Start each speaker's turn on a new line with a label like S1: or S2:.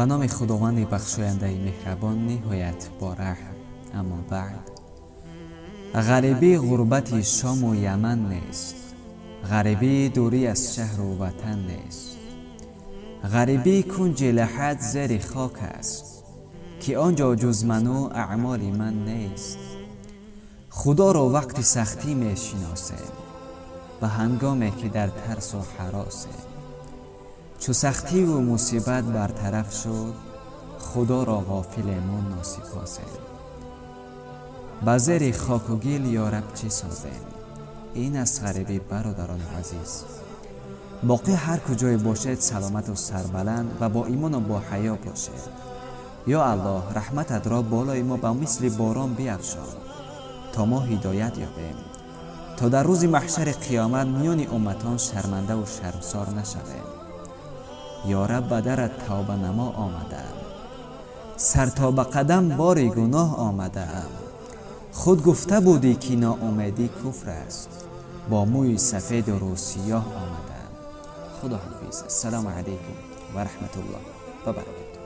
S1: به نام خداوند بخشاینده مهربان نهایت با رحم. اما بعد، غریبی غربت شام و یمن نیست، غریبی دوری از شهر و وطن نیست. غریبی کنج لحد زیر خاک است که آنجا جز من و اعمال من نیست. خدا را وقت سختی می شناسیم، به هنگامی که در ترس و هراسیم. چو سختی و مصیبت برطرف شد، خدا را غافلیم و ناسپاسیم. به زیر خاک و گل یارب چه سازیم؟ این است غریبی برادران عزیز. باقی هر کجای باشد سلامت و سربلند و با ایمان و با حیا باشد. یا الله رحمتت را بالای ما به مثل باران بیفشان تا ما هدایت یابیم، تا در روز محشر قیامت میان امتان شرمنده و شرمسار نشویم. یا رب به درت توبه نما آمدم، سر تا به قدم بار گناه آمدم. خود گفته بودی که ناامیدی کفر است، با موی سفید و رو سیاه آمدم. خدا حافظ. السلام علیکم و رحمت الله و برکاته.